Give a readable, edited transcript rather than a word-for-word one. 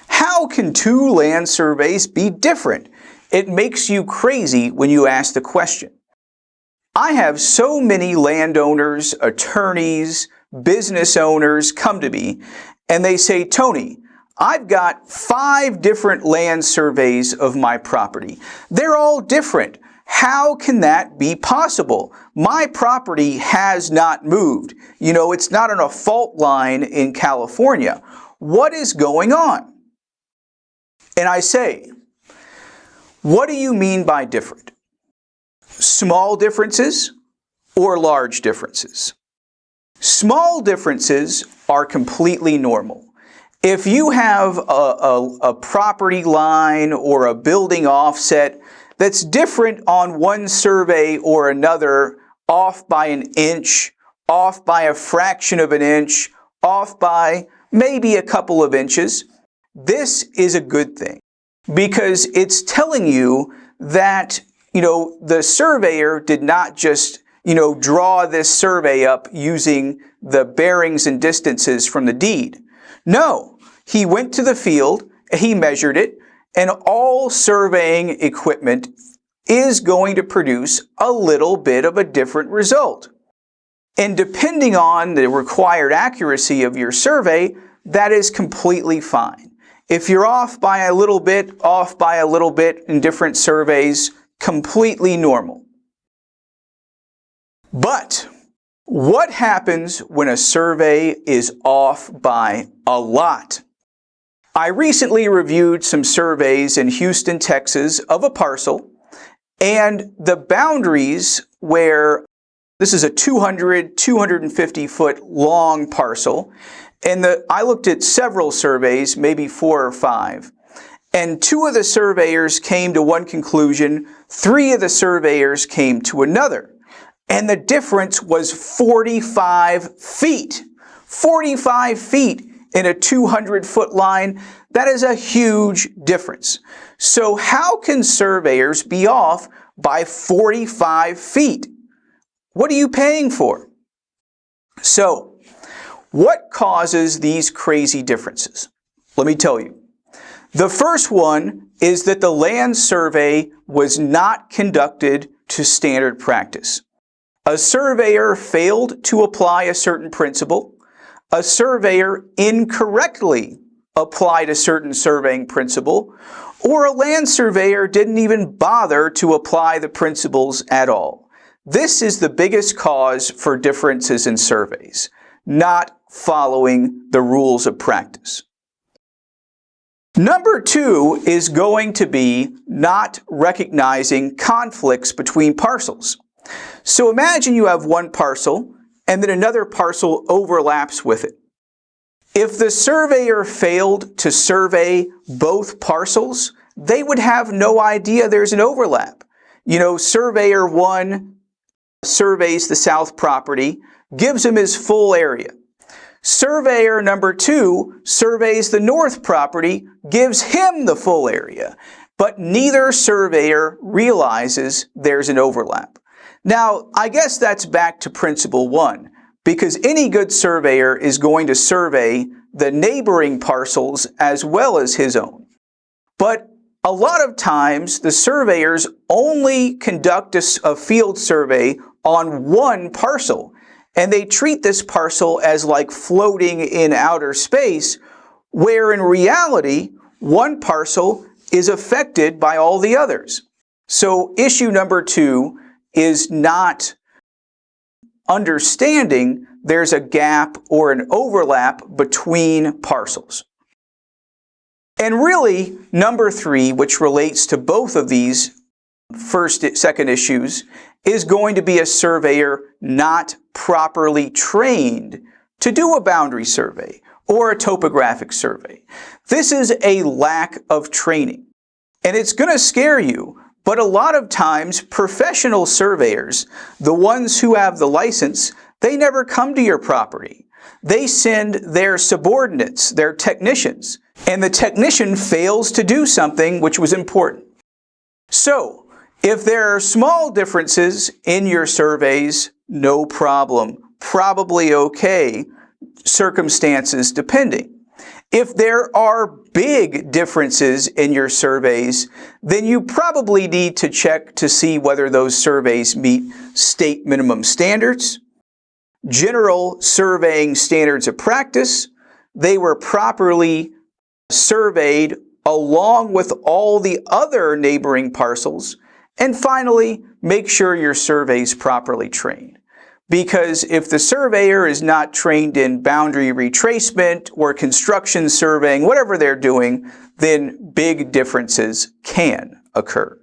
How can two land surveys be different? It makes you crazy when you ask the question. I have so many landowners, attorneys, business owners come to me and they say, Tony, I've got 5 different land surveys of my property. They're all different. How can that be possible? My property has not moved. You know, it's not on a fault line in California. What is going on? And I say, what do you mean by different? Small differences or large differences? Small differences are completely normal. If you have a property line or a building offset that's different on one survey or another, off by an inch, off by a fraction of an inch, off by maybe a couple of inches, this is a good thing because it's telling you that, the surveyor did not just, draw this survey up using the bearings and distances from the deed. No, he went to the field, he measured it, and all surveying equipment is going to produce a little bit of a different result. And depending on the required accuracy of your survey, that is completely fine. If you're off by a little bit in different surveys, completely normal. But what happens when a survey is off by a lot? I recently reviewed some surveys in Houston, Texas of a parcel, and the boundaries where this is a 250 foot long parcel, and I looked at several surveys, maybe 4 or 5, and 2 of the surveyors came to one conclusion, 3 of the surveyors came to another, and the difference was 45 feet. 45 feet in a 200-foot line, that is a huge difference. So how can surveyors be off by 45 feet? What are you paying for? So, what causes these crazy differences? Let me tell you. The first one is that the land survey was not conducted to standard practice. A surveyor failed to apply a certain principle. A surveyor incorrectly applied a certain surveying principle, or a land surveyor didn't even bother to apply the principles at all. This is the biggest cause for differences in surveys, not following the rules of practice. Number 2 is going to be not recognizing conflicts between parcels. So imagine you have one parcel and then another parcel overlaps with it. If the surveyor failed to survey both parcels, they would have no idea there's an overlap. Surveyor 1 surveys the south property, gives him his full area. Surveyor number 2 surveys the north property, gives him the full area. But neither surveyor realizes there's an overlap. Now, I guess that's back to principle 1, because any good surveyor is going to survey the neighboring parcels as well as his own. But a lot of times, the surveyors only conduct a field survey on one parcel, and they treat this parcel as like floating in outer space, where in reality, one parcel is affected by all the others. So issue number 2 is not understanding there's a gap or an overlap between parcels. And really, number 3, which relates to both of these second issues, is going to be a surveyor not properly trained to do a boundary survey or a topographic survey. This is a lack of training. And it's going to scare you, but a lot of times professional surveyors, the ones who have the license, they never come to your property. They send their subordinates, their technicians, and the technician fails to do something which was important. So, if there are small differences in your surveys, no problem. probably okay, circumstances depending. If there are big differences in your surveys, then you probably need to check to see whether those surveys meet state minimum standards, general surveying standards of practice, they were properly surveyed along with all the other neighboring parcels, and finally, make sure your survey is properly trained. Because if the surveyor is not trained in boundary retracement or construction surveying, whatever they're doing, then big differences can occur.